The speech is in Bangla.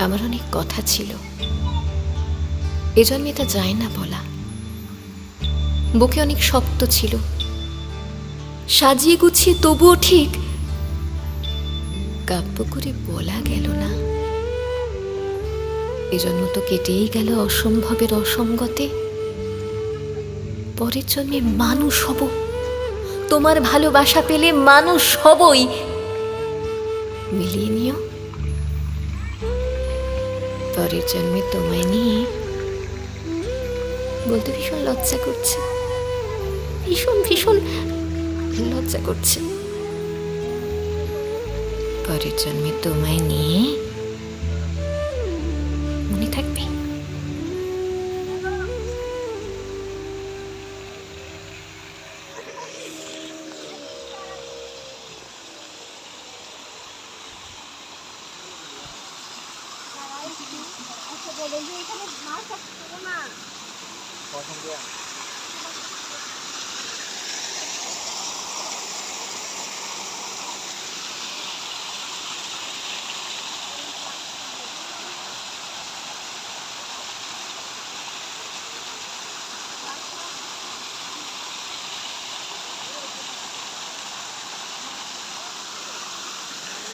আমার অনেক কথা ছিল, এজন্যে এটা যায় না বলা। বুকে অনেক শক্ত ছিল, সাজিয়ে গুছিয়ে তবুও ঠিক কাব্য করে বলা গেল না। এজন্য তো কেটেই গেল অসম্ভবের অসঙ্গতে। পরের জন্মে মানুষ হব, তোমার ভালোবাসা পেলে মানুষ হবই। মিলিয়ে নিও। পরের জন্মে তোমায় নিয়ে বলতে ভীষণ লজ্জা করছে, ভীষণ ভীষণ লজ্জা করছে। পরের জন্মে তোমায় নিয়ে, মনে থাকবে? আচ্ছা বলেন যে এখানে মাছ আসছে না।